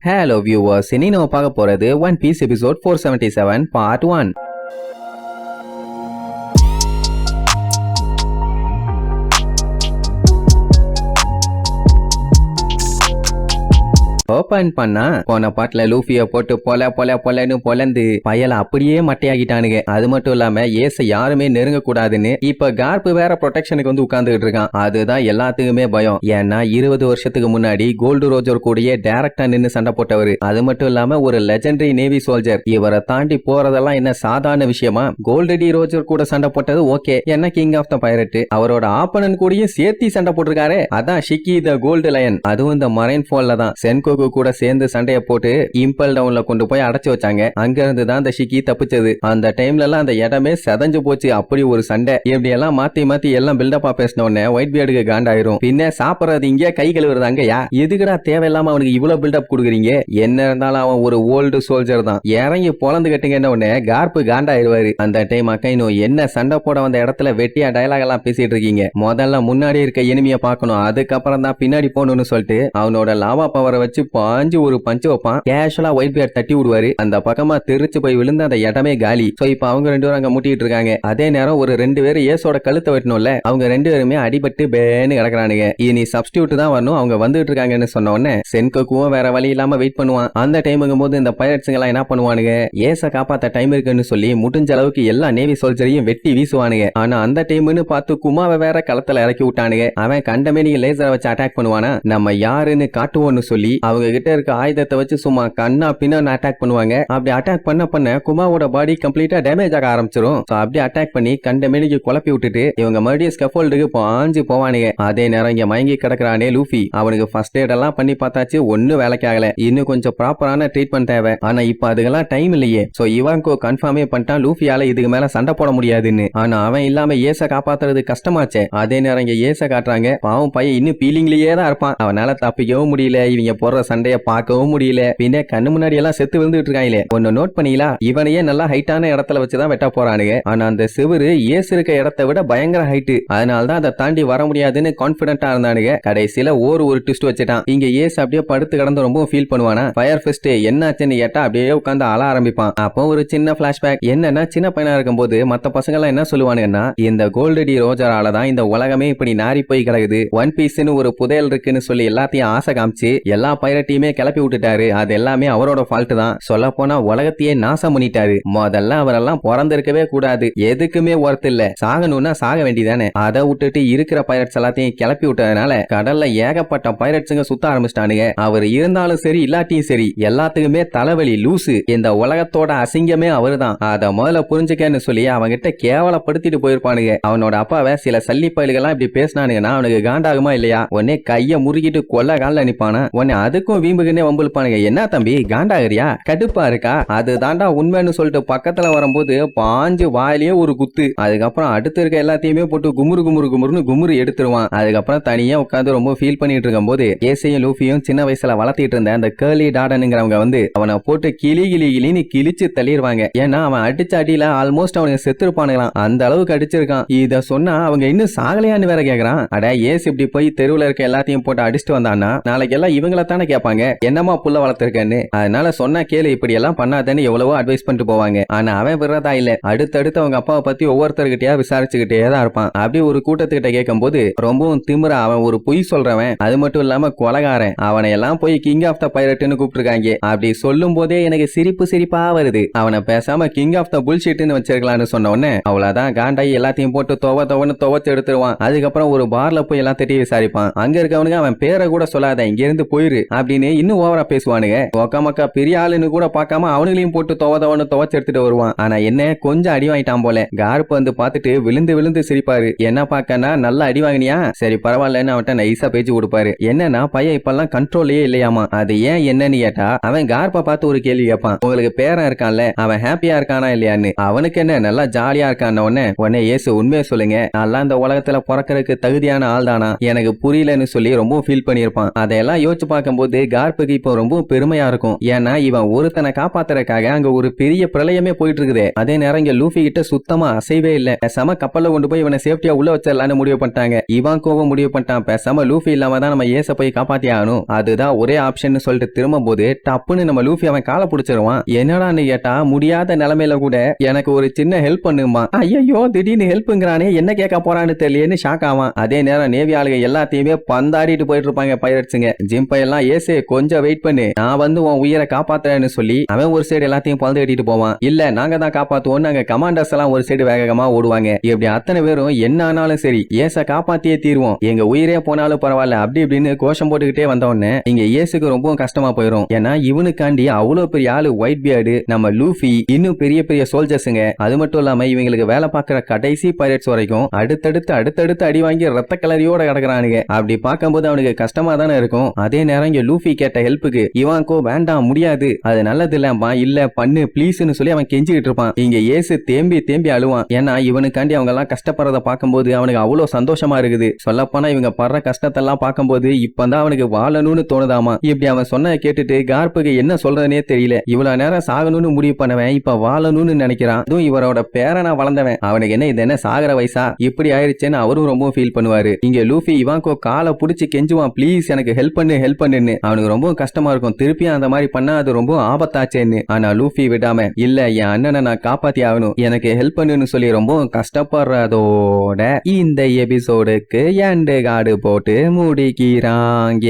Hello viewers, இனி நம்ம பார்க்க போறது One Piece episode 477 part 1. Open பண்ணா போன பாட்டுல லூஃபிய போட்டு பொலன்னு பொலந்து பயல அப்படியே மட்டையாகிட்டானுங்க. அது மட்டும் இல்லாம ஏச யாருமே நெருங்க கூடாதுன்னு இப்ப கார்ப் வேற ப்ரொடெக்ஷனுக்கு வந்து உட்கார்ந்துட்டு இருக்கான். அதுதான் எல்லாத்துக்குமே பயம். ஏன்னா 20 வருஷத்துக்கு முன்னாடி கோல்டு ரோஜர் கூடயே டைரக்டா நின்னு சண்டை போட்டவர். அது மட்டும் இல்லாம ஒரு லெஜெண்டரி நேவி சோல்ஜர். இவரை தாண்டி போறதெல்லாம் என்ன சாதாரண விஷயமா? கோல்டு டி ரோஜர் கூட சண்டை போட்டது ஓகே, என்ன கிங் ஆஃப் த பைரட் அவரோட ஆப்பனன் கூடயும் சேர்த்தி சண்டை போட்டிருக்காரு. அதான் ஷிக்கி த கோல்டு லயன். அதுவும் இந்த மரைன் ஃபால்ல தான் சென்கோ கூட சேர்ந்து சண்டைய போட்டு இம்பல் டவுன்ல கொண்டு போய் அடைச்சு வச்சாங்க. அங்க இருந்து தான் அந்த ஷிக்கி தப்பிச்சது. அந்த டைம்ல எல்லாம் அந்த இடமே செதஞ்சு போச்சு. அப்படி ஒரு சண்டை. இப்படி எல்லாம் மாத்தி எல்லாம் பில்டப்பா பேசின உடனே ஒயிட் பியர்டுக்கு காண்டாயிரும். பின்ன சாப்பிடறது இங்க, கை கழுவுறது அங்கயா? எதுக்குடா தேவையில்லாம அவனுக்கு இவ்வளவு பில்டப் கொடுக்குறீங்க? என்ன இருந்தாலும் அவன் ஒரு ஓல்டு சோல்ஜர் தான். இறங்கி பொழந்து கட்டுங்க உடனே கார்ப்பு காண்டாயிருவாரு. அந்த டைம் அக்கைனோ என்ன சண்டை போட வந்த இடத்துல வெட்டியா டயலாக் எல்லாம் பேசிட்டு இருக்கீங்க? முதல்ல முன்னாடி இருக்க எனிமிய பாக்கணும், அதுக்கப்புறம் தான் பின்னாடி போகணும்னு சொல்லிட்டு அவனோட லாவா பவரை வச்சு பாஞ்சு ஒரு பஞ்சு வைப்பான். கேஷுவலா ஒயிட் பியர்ட் தட்டி விடுவாரு. அந்த பக்கமா தெரிச்சு போய் விழுந்து அந்த இடமே காலி. சோ இப்ப அவங்க ரெண்டு பேரும் அங்க முட்டிட்டு இருக்காங்க. அதே நேரம் ஒரு 2 பேரும் ஏசோட கழுத்தை வெட்டணும்ல, அவங்க 2 பேருமே அடிபட்டு பேன்னு கிடக்குறானுங்க. இனி சப்ஸ்டியூட் தான் வரணும், அவங்க வந்துட்டு இருக்காங்கன்னு சொன்ன உடனே சென்கோக்கும் வேற வழி இல்லாம வெயிட் பண்ணுவான். அந்த டைமுங்கும் போது இந்த பைரட்ஸுங்க எல்லாம் என்ன பண்ணுவானுங்க, ஏச காப்பாத்த டைம் இருக்குன்னு சொல்லி முடிஞ்ச அளவுக்கு எல்லா நேவி சோல்ஜரையும் வெட்டி வீசுவானுங்க. ஆனா அந்த டைம்னு பார்த்து குமாவை வேற களத்துல இறக்கி விட்டானுங்க. அவன் கண்டமே நீங்க லேசரை வச்சு அட்டாக் பண்ணுவானா, நம்ம யாருன்னு காட்டுவோம்னு சொல்லி அவங்க கிட்ட இருக்க ஆயுதத்தை வச்சு சும்மா கண்ணா பின்னா அட்டாக் பண்ணுவாங்க. அப்படி அட்டாக் பண்ண குமாவோட பாடி கம்ப்ளீட்டா டேமேஜ் ஆக ஆரம்பிச்சிரும். அப்படி அட்டாக் பண்ணி கண்டமேனிக்கு குழப்பி விட்டுட்டு இவங்க மறுபடியும் ஸ்கஃபோல்டுக்கு பாஞ்சு போவானுங்க. அதே நேரம் இங்க மயங்கி கிடக்குறானே லூஃபி, அவனுக்கு ஃபர்ஸ்ட் எய்ட் எல்லாம் பண்ணி பார்த்தாச்சு, ஒன்னும் வேலைக்கு ஆகல. இன்னும் கொஞ்சம் ப்ராப்பரான ட்ரீட்மெண்ட் தேவை. ஆனா இப்ப அதுக்கெல்லாம் டைம் இல்லையே. சோ இவாங்கோ கன்ஃபார்மே பண்ணிட்டான் லூஃபியால இதுக்கு மேல சண்டை போட முடியாதுன்னு. ஆனா அவன் இல்லாம ஏச காப்பாத்துறது கஷ்டமாச்சே. அதே நேரம் இங்க ஏச காட்டுறாங்க. பாவம் பையன் இன்னும் பீலிங்லயே தான் இருப்பான். அவனால தப்பிக்கவும் முடியல, இவங்க போடுற சண்டைய பார்க்கவும் முடியல. பின்ன கண்ணு முன்னாடி எல்லாம் செத்து விழுந்துட்டு இருக்காங்களே. ஒன்னு நோட் பண்ணீங்களா, இவனையே நல்லா ஹைட்டான இடத்துல வச்சுதான் வெட்ட போறானுங்க. ஆனா அந்த சிவரு ஏசு இருக்க இடத்தை விட பயங்கர ஹைட். அதனாலதான் அதை தாண்டி வர முடியாதுன்னு கான்பிடென்டா இருந்தானுங்க. கடைசியில ஒரு ட்விஸ்ட் வச்சுட்டான். இங்க ஏசு அப்படியே படுத்து கிடந்து ரொம்ப ஃபீல் பண்ணுவானா. ஃபயர் ஃபிஸ்ட் என்னாச்சுன்னு கேட்டா அப்படியே உட்காந்து அழ ஆரம்பிப்பான். அப்போ ஒரு சின்ன பிளாஷ்பேக். என்னன்னா சின்ன பையனா இருக்கும் போது மத்த பசங்க எல்லாம் என்ன சொல்லுவானுங்கன்னா, இந்த கோல்டு டி ரோஜரால தான் இந்த உலகமே இப்படி நாரி போய் கிடக்குது. ஒன் பீஸ்னு ஒரு புதையல் இருக்குன்னு சொல்லி எல்லாத்தையும் ஆசை காமிச்சு எல்லா பைரட்டையுமே கிளப்பி விட்டுட்டாரு. அது எல்லாமே அவரோட ஃபால்ட் தான். சொல்ல போனா உலகத்தையே நாசம் பண்ணிட்டாரு. முதல்ல அவரெல்லாம் பிறந்திருக்கவே கூடாது, எதுக்குமே ஒர்த் இல்ல, சாகணும்னா சாக வேண்டியதானே. அதை விட்டுட்டு இருக்கிற பைரட்ஸ் எல்லாத்தையும் கிளப்பி விட்டதுனால கடல்ல ஏகப்பட்ட பைரட்ஸுங்க சுத்த ஆரம்பிச்சிட்டானுங்க. அவர் இருந்தாலும் சரி இல்லாட்டியும் சரி எல்லாத்துக்குமே தலைவலி லூசு. இந்த உலகத்தோட அசிங்கமே அவரு தான். அதை முதல்ல புரிஞ்சுக்கன்னு சொல்லி அவங்கிட்ட கேவலப்படுத்திட்டு போயிருப்பானுங்க. அவனோட அப்பாவை சில சல்லி பயல்கள்லாம் இப்படி பேசினானுங்கன்னா அவனுக்கு காண்டாகுமா இல்லையா? உடனே கைய முறுக்கிட்டு கொல்ல காலில் நிப்பானா. உடனே அதுக்கும் வீம்புக்குன்னே வம்புழுப்பானுங்க. என்ன தம்பி காண்டாகிறியா, கடுப்பா இருக்கா? அது தாண்டா உண்மைன்னு சொல்லிட்டு பக்கத்துல வரும்போது பாஞ்சு வாயிலேயே ஒரு குத்து. அதுக்கப்புறம் அடுத்து இருக்க எல்லாத்தையுமே போட்டு குமுறுன்னு குமுறு எடுத்துருவான். அதுக்கப்புறம் தனியா உட்காந்து ரொம்ப ஃபீல் பண்ணிட்டு இருக்கும் போது ஏசையும் லூஃபியும் சின்ன வயசுல வளர்த்திட்டு இருந்த அந்த கேர்லி டாடனுங்கிறவங்க வந்து அவனை போட்டு கிளின்னு கிழிச்சு தள்ளிடுவாங்க. ஏன்னா அவன் அடிச்ச அடியில ஆல்மோஸ்ட் அவனுக்கு செத்துருப்பானுங்களாம். அந்த அளவுக்கு அடிச்சிருக்கான். இத சொன்னா அவங்க இன்னும் சாகலையான்னு வேற கேக்குறான். அட ஏசு இப்படி போய் தெருவுல இருக்க எல்லாத்தையும் போட்டு அடிச்சுட்டு வந்தான்னா நாளைக்கு எல்லாம் இவங்கள தானே கேட்பாங்க, என்னமா புள்ள வளர்த்திருக்கேன்னு. அதனால சொன்ன கேளு, இப்படி எல்லாம் பண்ணாதேன்னு எவ்வளவோ அட்வைஸ் பண்ணிட்டு போவாங்க. ஆனா அவன் விடுறதா இல்ல. அடுத்தடுத்து அவங்க அப்பாவை பத்தி ஒவ்வொருத்தர்கிட்டயா விசாரிச்சுக்கிட்டே தான் இருப்பான். அப்படி ஒரு கூட்டத்துக்கிட்ட கேட்கும் போது ரொம்பவும் திமிரா அவன் ஒரு பொய் சொல்றவன், அது மட்டும் இல்லாம கொலகாரன், அவனை எல்லாம் போய் கிங் ஆஃப் த பைரட்னு கூப்பிட்டுருக்காங்க. அப்படி சொல்லும் போதே எனக்கு சிரிப்பா வருது. அவனை பேசாம கிங் ஆஃப் த புல்ஷிட்னு வச்சிருக்கலாம்னு சொன்ன உடனே அவ்வளவுதான் காண்டாயி எல்லாத்தையும் போட்டு துவச்சு எடுத்துருவான். அதுக்கப்புறம் ஒரு பார்ல போய் எல்லாம் தட்டி விசாரிப்பான். அங்க இருக்கவனுக்கு அவன் பேரை கூட சொல்லாத, இங்க இருந்து போயிரு அப்படின்னு இன்னும் ஓவரா பேசுவானுங்க. மக்கா பெரிய ஆளுன்னு கூட பார்க்காம அவனுங்களையும் போட்டு துவச்சு எடுத்துட்டு வருவான். ஆனா என்ன கொஞ்சம் அடி வாங்கிட்டான் போல. கார்ப் வந்து பார்த்துட்டு விழுந்து சிரிப்பாரு. என்ன பாக்கனா நல்லா அடி வாங்கினியா, சரி பரவாயில்லன்னு அவன்கிட்ட நைஸா பேச்சு கொடுப்பாரு. என்னன்னா பையன் இப்பெல்லாம் கண்ட்ரோல்லயே இல்லையாமா. அது ஏன் என்னன்னு கேட்டா அவன் கார்ப்பை பார்த்து ஒரு கேள்வி கேட்பான். உங்களுக்கு பேரன் இருக்கான்ல, அவன் ஹாப்பியா இருக்கானா இல்லையான்னு. அவனுக்கு என்ன நல்லா ஜாலியா இருக்கான்னு உடனே ஏசு உண்மையை சொல்லுங்க, நல்லா இந்த உலகத்துல பிறக்கிறதுக்கு தகுதியான ஆள் தானா, எனக்கு புரியலன்னு சொல்லி ரொம்ப ஃபீல் பண்ணியிருப்பான். அதையெல்லாம் யோசிச்சு பார்க்கும்போது பார்க்கும்போது கார்ப்புக்கு இப்போ ரொம்ப பெருமையா இருக்கும். ஏன்னா இவன் ஒருத்தனை காப்பாத்துறதுக்காக அங்க ஒரு பெரிய பிரளயமே போயிட்டு இருக்குது. அதே நேரம் இங்க லூஃபி கிட்ட சுத்தமா அசைவே இல்ல. பேசாம கப்பல்ல கொண்டு போய் இவனை சேஃப்டியா உள்ள வச்சிடலான்னு முடிவு பண்ணிட்டாங்க. இவன் கோவம் முடிவு பண்ணிட்டான், பேசாம லூஃபி இல்லாம தான் நம்ம ஏச போய் காப்பாத்தி ஆகணும், அதுதான் ஒரே ஆப்ஷன் சொல்லிட்டு திரும்பும் போது டப்புன்னு நம்ம லூஃபி அவன் காலை பிடிச்சிருவான். என்னடான்னு கேட்டா முடியாத நிலைமையில கூட எனக்கு ஒரு சின்ன ஹெல்ப் பண்ணுமா. ஐயோ திடீர்னு ஹெல்ப்ங்கிறானே, என்ன கேட்க போறான்னு தெரியலன்னு ஷாக் ஆவான். அதே நேரம் நேவி ஆளுங்க எல்லாத்தையுமே பந்தாடிட்டு போயிட்டு இருப்பாங்க பைரட்ஸுங்க. ஜிம்பை எல்லாம் ஏசே கொஞ்சம் வெயிட் பண்ணு, நான் வந்து உன் உயிரை காப்பாத்துறேன்னு சொல்லி அவன் ஒரு சைடு எல்லாத்தையும் பந்து கட்டிட்டு போவான். இல்ல நாங்க தான் காப்பாத்துவோம், நாங்க கமாண்டர்ஸ் எல்லாம் ஒரு சைடு வேகமா ஓடுவாங்க. இப்படி அத்தனை பேரும் என்ன ஆனாலும் சரி ஏச காப்பாத்தியே தீர்வோம், எங்க உயிரே போனாலும் பரவாயில்ல அப்படி இப்படின்னு கோஷம் போட்டுக்கிட்டே வந்தவொடனே இங்க ஏசுக்கு ரொம்ப கஷ்டமா போயிடும். ஏன்னா இவனுக்காண்டி அவ்வளவு பெரிய ஆளு ஒயிட் பியர்டு, நம்ம லூஃபி, இன்னும் பெரிய பெரிய சோல்ஜர்ஸுங்க. அது மட்டும் இல்லாம இவங்களுக்கு வேலை பார்க்கிற கடைசி பைரட்ஸ் வரைக்கும் அடுத்தடுத்து அடி வாங்கி ரத்த கலரியோட கிடக்குறானுங்க. அப்படி பார்க்கும்போது அவனுக்கு கஷ்டமா தானே இருக்கும். அதே நேரம் இங்க லூஃபி கேட்ட ஹெல்ப்புக்கு இவான்கோ வேண்டாம் முடியாது, அது நல்லது இல்லம்மா, இல்ல பண்ணு ப்ளீஸ்னு சொல்லி அவன் கெஞ்சிக்கிட்டு இருப்பான். இங்க ஏசு தேம்பி அழுவான். ஏன்னா இவனுக்காண்டி அவங்க எல்லாம் கஷ்டப்படுறத பார்க்கும்போது அவனுக்கு அவ்வளவு சந்தோஷமா இருக்குது. சொல்லப்போனா இவங்க படுற கஷ்டத்தெல்லாம் பார்க்கும்போது இப்பதான் அவனுக்கு வாழணும்னு தோணுதாமா. இப்படி அவன் சொன்ன கேட்டுட்டு கார்ப்புக்கு என்ன சொல்றதுனே தெரியல. இவ்வளவு நேரம் சாகணும்னு முடிவு பண்ணவன் இப்ப வாழணும்னு நினைக்கிறான். அதுவும் இவரோட பேரனா வளர்ந்தவன், அவனுக்கு என்ன இது என்ன சாகர வயசா, இப்படி ஆயிடுச்சேன்னு அவரும் ரொம்ப ஃபீல் பண்ணுவாரு. இங்க லூஃபி இவான்கோ காலை புடிச்சு கெஞ்சுவான், ப்ளீஸ் எனக்கு ஹெல்ப் பண்ணுன்னு. அவனுக்கு ரொம்ப கஷ்டமா இருக்கும், திருப்பியும் அந்த மாதிரி பண்ணா அது ரொம்ப ஆபத்தாச்சேன்னு. ஆனா லூஃபி விடாம இல்ல என் அண்ணனை நான் காப்பாத்தி ஆகணும், எனக்கு ஹெல்ப் பண்ணுன்னு சொல்லி ரொம்ப கஷ்டப்படுறதோட இந்த எபிசோடுக்கு எண்டு கார்டு போட்டு முடிக்கிறாங்க.